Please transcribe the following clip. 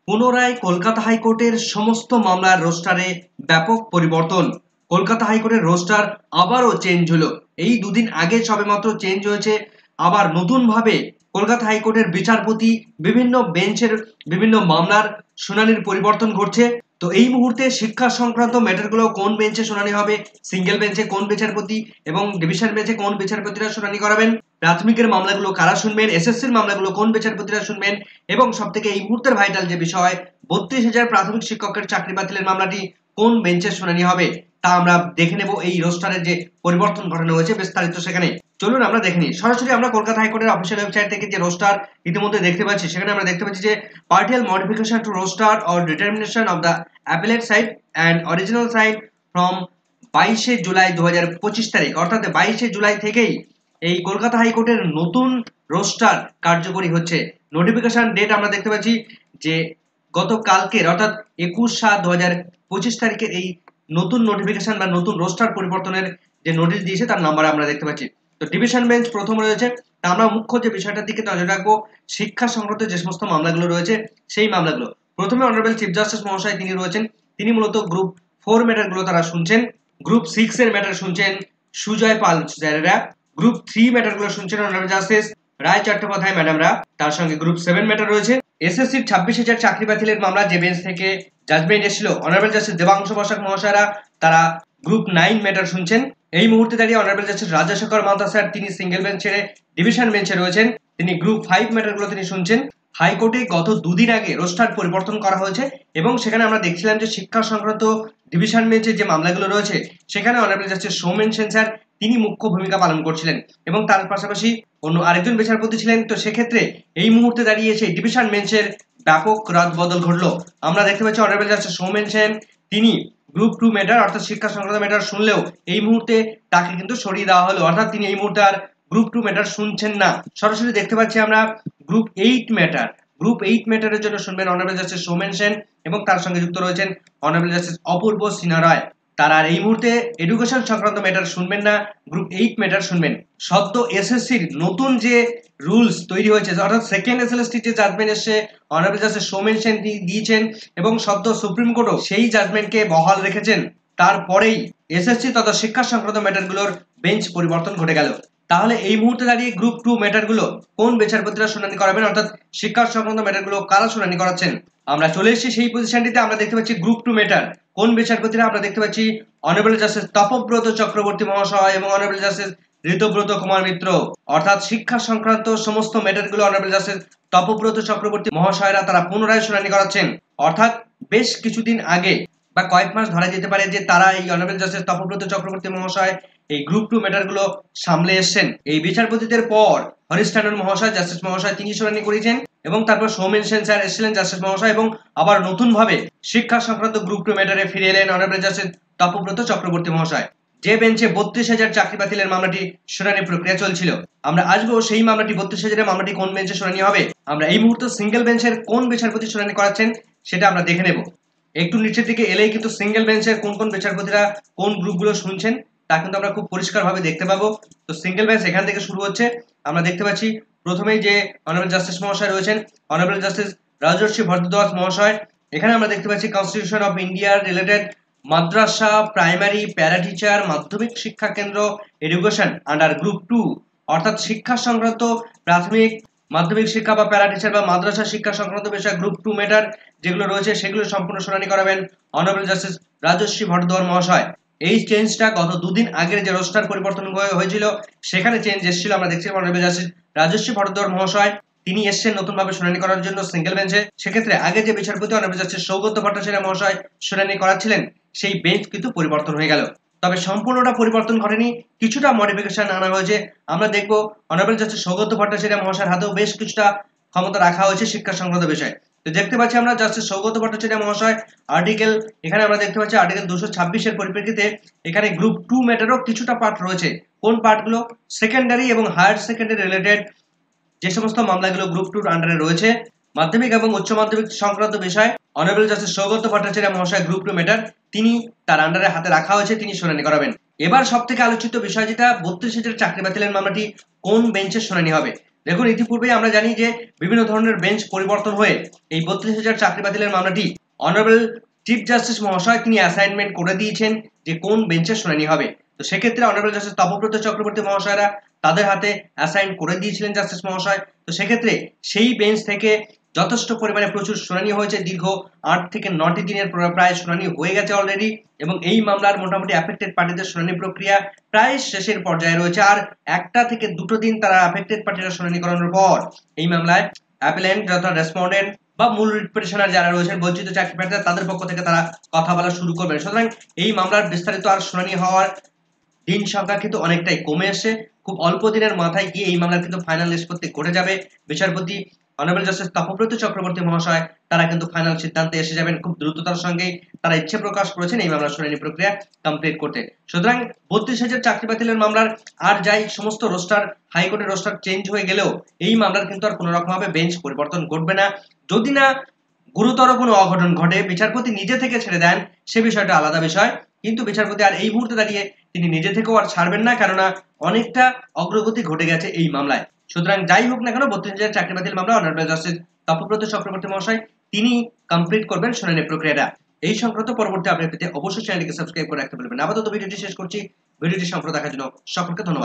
পুনরায় কলকাতা হাইকোর্টের সমস্ত মামলার রোস্টারে ব্যাপক পরিবর্তন। কলকাতা হাইকোর্টের রোস্টার আবারও চেঞ্জ হলো। এই দুদিন আগে সবেমাত্র চেঞ্জ হয়েছে। আবার নতুনভাবে কলকাতা হাইকোর্টের বিচারপতি বিভিন্ন বেঞ্চের বিভিন্ন মামলার শুনানির পরিবর্তন ঘটছে। তো এই মুহূর্তে শিক্ষা সংক্রান্ত ম্যাটারগুলো কোন বেঞ্চে শুনানি হবে, সিঙ্গেল বেঞ্চে কোন বিচারপতি এবং ডিভিশন বেঞ্চে কোন বিচারপতিরা শুনানি করাবেন, প্রাথমিকের মামলাগুলো কারা শুনবেন, এসএসসির মামলাগুলো কোন বিচারপতিরা শুনবেন, এবং সবথেকে এই মুহূর্তের ভাইটাল যে বিষয় ৩২,০০০ প্রাথমিক শিক্ষকের চাকরি বাতিলের মামলাটি কোন বেঞ্চে শুনানি হবে তা আমরা দেখে নেব। এই রোস্টারের যে পরিবর্তন ঘটানো হয়েছে বিস্তারিত সেখানে চলুন আমরা দেখে নিই। সরাসরি আমরা কলকাতা হাইকোর্টের অফিসিয়াল ওয়েবসাইট থেকে যে রোস্টার ইতিমধ্যে দেখতে পাচ্ছি, সেখানে আমরা দেখতে পাচ্ছি যে partial modification to roster or determination of the appellate side and original side from 22শে জুলাই 2025 তারিখ, অর্থাৎ 22শে জুলাই থেকেই এই কলকাতা হাইকোর্টের নতুন রোস্টার কার্যকরী হচ্ছে। নোটিফিকেশন ডেট আমরা দেখতে পাচ্ছি যে গতকালকের অর্থাৎ 21/7/2025 তারিখের এই নতুন নোটিফিকেশন বা নতুন রোস্টার পরিবর্তনের যে নোটিশ দিয়েছে তার নাম্বার আমরা দেখতে পাচ্ছি। তো ডিভিশন বেঞ্চ প্রথম রয়েছে। তা আমরা মুখ্য যে বিষয়টার দিকে নজর রাখবো, শিক্ষা সংক্রান্ত যে সমস্ত মামলাগুলো রয়েছে সেই মামলাগুলো। প্রথমে অনারেবল চিফ জাস্টিস মহাশয় তিনি রয়েছেন। তিনি মূলত গ্রুপ 4 ম্যাটারগুলো তারা শুনছেন। গ্রুপ 6 এর ম্যাটার শুনছেন সুজয় পাল স্যারেরা। গ্রুপ 3 ম্যাটারগুলো শুনছেন অনারেবল জাস্টিস রায় চট্টোপাধ্যায় ম্যাডামরা। তার সঙ্গে গ্রুপ 7 ম্যাটার রয়েছে। এসএসসির 26,000 চাকরি বাতিলের মামলা যে বেঞ্চ থেকে জাজমেন্ট এসেছিল অনারেবল জাস্টিস দেবাংশু বসাক মহাশয়রা তারা গ্রুপ 9 ম্যাটার শুনছেন। এই মুহূর্তে দাঁড়িয়ে honourable justice Rajasekhar Mantha sir তিনি সিঙ্গেল বেঞ্চ ছেড়ে ডিভিশন বেঞ্চে রয়েছেন। তিনি গ্রুপ 5 ম্যাটারগুলো তিনি শুনছেন। হাইকোর্টে গত দুদিন আগে রোস্টার পরিবর্তন করা হয়েছে এবং সেখানে আমরা দেখছিলাম যে শিক্ষা সংক্রান্ত ডিভিশন বেঞ্চে যে মামলাগুলো রয়েছে সেখানে honourable justice Soumen Sen sir তিনি মুখ্য ভূমিকা পালন করছিলেন এবং তার পাশাপাশি অন্য আরেকজন বিচারপতি ছিলেন। তো সেক্ষেত্রে এই মুহূর্তে দাঁড়িয়ে সেই ডিভিশন বেঞ্চের ব্যাপক রদবদল ঘটলো। আমরা দেখতে পাচ্ছি অনারেবল জাস্টিস সৌমেন সেন তিনি গ্রুপ 2 ম্যাটার অর্থাৎ শিক্ষা সংক্রান্ত ম্যাটার শুনলেও এই মুহূর্তে তাকে কিন্তু সরিয়ে দেওয়া হলো, অর্থাৎ তিনি এই মুহূর্তে আর গ্রুপ 2 ম্যাটার শুনছেন না। সরাসরি দেখতে পাচ্ছি আমরা গ্রুপ 8 ম্যাটার। গ্রুপ 8 ম্যাটারের জন্য শুনবেন অনারেবল জাস্টিস সৌমেন সেন এবং তার সঙ্গে যুক্ত রয়েছেন অনারেবল জাস্টিস অপূর্ব সিনহা রায়। তারা আর এই মুহূর্তে এডুকেশন সংক্রান্ত ম্যাটার শুনবেন না, গ্রুপ 8 ম্যাটার শুনবেন। সদ্য এসএসসির নতুন যে রুলস তৈরি হয়েছে অর্থাৎ সেকেন্ড এসএলএসটি যে জাজমেন্ট এসে অনারেবল জাস্টিস সৌমেন সেন দিয়েছেন এবং সদ্য সুপ্রিম কোর্টও সেই জাজমেন্টকে বহাল রেখেছেন, তারপরেই এসএসসি তথা শিক্ষা সংক্রান্ত ম্যাটারগুলোর বেঞ্চ পরিবর্তন ঘটে গেল। তাহলে এই মুহূর্তে দাঁড়িয়ে গ্রুপ 2 ম্যাটারগুলো কোন বিচারপতিরা শুনানি করাবেন, অর্থাৎ শিক্ষা সংক্রান্ত ম্যাটারগুলো কারা শুনানি করাচ্ছেন। আমরা চলে এসেছি সেই পজিশনটিতে। আমরা দেখতে পাচ্ছি গ্রুপ 2 ম্যাটার কোন বিচারপতিরা। আমরা দেখতে পাচ্ছি অনারেবল জাস্টিস তপব্রত চক্রবর্তী মহাশয় এবং অনারেবল জাস্টিস ঋতব্রত কুমার মিত্র, অর্থাৎ শিক্ষা সংক্রান্ত সমস্ত ম্যাটারগুলো অনারেবল জাস্টিস তপব্রত চক্রবর্তী মহাশয়রা তারা পুনরায় শুনানি করাচ্ছেন। অর্থাৎ বেশ কিছুদিন আগে বা কয়েক মাস ধরা যেতে পারে যে তারা এই অনারেবল জাস্টিস তপব্রত চক্রবর্তী মহাশয় এই গ্রুপ 2 ম্যাটারগুলো সামলে এসেছেন। এই বিচারপতিদের পর হরিশ ট্যান্ডন মহাশয় জাস্টিস মহাশয় তিনি শুনানি করেছেন এবং তারপর সৌমেন সেন স্যার এসেছিলেন জাস্টিস মহাশয় এবং আবার নতুন ভাবে শিক্ষা সংক্রান্ত গ্রুপ 2 ম্যাটারে ফিরে এলেন অনারেবল জাস্টিস তপব্রত চক্রবর্তী মহাশয়। যে বেঞ্চে ৩২,000 চাকরি বাতিলের মামলাটি শুনানি প্রক্রিয়া চলছিল, আমরা আসবো সেই মামলাটি ৩২,000 মামলাটি কোন বেঞ্চে শুনানি হবে। আমরা এই মুহূর্তে সিঙ্গেল বেঞ্চের কোন বিচারপতি শুনানি করাচ্ছেন সেটা আমরা দেখে নেব। একটু নিচের দিকে এলেই কিন্তু সিঙ্গেল বেঞ্চের কোন কোন বিচারপতিরা কোন গ্রুপগুলো শুনছেন তা কিন্তু আমরা খুব পরিষ্কারভাবে দেখতে পাবো। তো সিঙ্গেল বেঞ্চ এখান থেকে শুরু হচ্ছে। আমরা দেখতে পাচ্ছি প্রথমেই যে অনারেবল জাস্টিস মহাশয় রয়েছেন অনারেবল জাস্টিস রাজর্ষি ভরদ্বাজ মহাশয়। এখানে আমরা দেখতে পাচ্ছি কনস্টিটিউশন অফ ইন্ডিয়ার রিলেটেড মাদ্রাসা প্রাইমারি প্যারা টিচার মাধ্যমিক শিক্ষা কেন্দ্র এডুকেশন আন্ডার গ্রুপ 2, অর্থাৎ শিক্ষা সংক্রান্ত প্রাথমিক মাধ্যমিক শিক্ষা বা প্যারা টিচার বা মাদ্রাসা শিক্ষা সংক্রান্ত বিষয় গ্রুপ 2 ম্যাটার যেগুলো রয়েছে সেগুলো সম্পূর্ণ শুনানি করাবেন অনারেবল জাস্টিস রাজশ্রী ভট্টধর মহাশয়। এই চেঞ্জটা গত দুদিন আগের যে রোস্টার পরিবর্তন হয়েছিল সেখানে চেঞ্জ এসেছিল। আমরা দেখছি অনারেবল জাস্টিস রাজশ্রী ভট্টধর মহাশয় তিনি এসেছেন নতুনভাবে শুনানি করার জন্য সিঙ্গেল বেঞ্চে। সেক্ষেত্রে আগে যে বিচারপতি অনারেবল জাস্টিস সৌগত ভট্টাচার্য মহাশয় শুনানি করাচ্ছিলেন সেই বেঞ্চ কিন্তু পরিবর্তন হয়ে গেল। তবে সম্পূর্ণটা পরিবর্তন ঘটেনি, কিছুটা মডিফিকেশন আনা হয়েছে। আমরা দেখবো অনারেবল জাস্টিস সৌগত ভট্টাচার্য মহাশয়ের হাতেও বেশ কিছুটা ক্ষমতা রাখা হয়েছে শিক্ষা সংক্রান্ত বিষয়। তো দেখতে পাচ্ছি আমরা জাস্টিস সৌগত ভট্টাচার্য মহাশয় আর্টিকেল এখানে আমরা দেখতে পাচ্ছি আর্টিকেল 226 এর পরিপ্রেক্ষিতে এখানে গ্রুপ 2 ম্যাটারও কিছুটা পার্ট রয়েছে। কোন পার্টগুলো? সেকেন্ডারি এবং হায়ার সেকেন্ডারি রিলেটেড যে সমস্ত মামলাগুলো গ্রুপ 2 আন্ডারে রয়েছে মাধ্যমিক এবং উচ্চ মাধ্যমিক সংক্রান্ত বিষয় অনারেবল জাস্টিস সৌগত ভট্টাচার্য মহাশয় গ্রুপ 2 ম্যাটার তিনি তার আন্ডারে হাতে রাখা হয়েছে, তিনি শুনানি করাবেন। এবার সবথেকে আলোচিত বিষয় যেটা ৩২,000 চাকরি বাতিলের মামলাটি কোন বেঞ্চে শুনানি হবে। দেখুন, ইতিপূর্বেই আমরা জানি যে বিভিন্ন ধরনের বেঞ্চ পরিবর্তন হয়ে এই 32,000 চাকরি বাতিলের মামলাটি অনারেবল চিফ জাস্টিস মহাশয় তিনি অ্যাসাইনমেন্ট করে দিয়েছেন যে কোন বেঞ্চের শুনানি হবে। তো সেক্ষেত্রে অনারেবল জাস্টিস তপব্রত চক্রবর্তী মহাশয়রা তাদের হাতে অ্যাসাইন করে দিয়েছিলেন জাস্টিস মহাশয়। তো সেক্ষেত্রে সেই বেঞ্চ থেকে যথেষ্ট পরিমাণে প্রচুর শুনানি হয়েছে, দীর্ঘ 8 থেকে 9টি দিনের প্রায় শুনানি হয়ে গেছে অলরেডি, এবং এই মামলার মোটামুটি অ্যাফেক্টেড পার্টিদের শুনানি প্রক্রিয়া প্রায় শেষের পর্যায়ে রয়েছে। আর 1টা থেকে 2টো দিন তারা অ্যাফেক্টেড পার্টিরা শুনানি করানোর পর এই মামলায় অ্যাপিলেন্ট তথা রেসপন্ডেন্ট বা মূল রিট পিটিশনার যারা রয়েছেন বঞ্চিত চাকরি প্রার্থীরা তাদের পক্ষ থেকে তারা কথা বলা শুরু করবেন। সুতরাং এই মামলার বিস্তারিত আর শুনানি হওয়ার দিন সংখ্যা কিন্তু অনেকটাই কমে এসে খুব অল্প দিনের মাথায় গিয়ে এই মামলার কিন্তু ফাইনাল নিষ্পত্তি ঘটে যাবে। বিচারপতি অনারেবল জাস্টিস তপব্রত চক্রবর্তী মহাশয় তারা কিন্তু ফাইনাল সিদ্ধান্তে এসে যাবেন খুব দ্রুততার সঙ্গে। তারা ইচ্ছে প্রকাশ করেছেন এই মামলার শুনানি প্রক্রিয়া কমপ্লিট করতে। সুতরাং 32,000 চাকরি বাতিলের মামলার আর যাই সমস্ত রোস্টার হাইকোর্টের রোস্টার চেঞ্জ হয়ে গেলেও এই মামলার কিন্তু আর কোনো রকম ভাবে বেঞ্চ পরিবর্তন ঘটবে না, যদি না গুরুতর কোনো অঘটন ঘটে। বিচারপতি নিজে থেকে ছেড়ে দেন সে বিষয়টা আলাদা বিষয়, কিন্তু বিচারপতি আর এই মুহূর্তে দাঁড়িয়ে তিনি নিজে থেকেও আর ছাড়বেন না, কেননা অনেকটা অগ্রগতি ঘটে গেছে এই মামলায়। সুতরাং যাই হোক না কেন 32,000 চাকরি বাতিল মামলা অনারেবল জাস্টিস তপব্রত চক্রবর্তী মহাশয় তিনি কমপ্লিট করবেন শুনানি প্রক্রিয়াটা। এই সংক্রান্ত পরবর্তী আপডেট পেতে অবশ্যই চ্যানেলটিকে সাবস্ক্রাইব করে রাখতে বলবেন। আপাতত ভিডিওটি শেষ করছি। ভিডিওটি সম্পূর্ণ দেখার জন্য সকলকে ধন্যবাদ।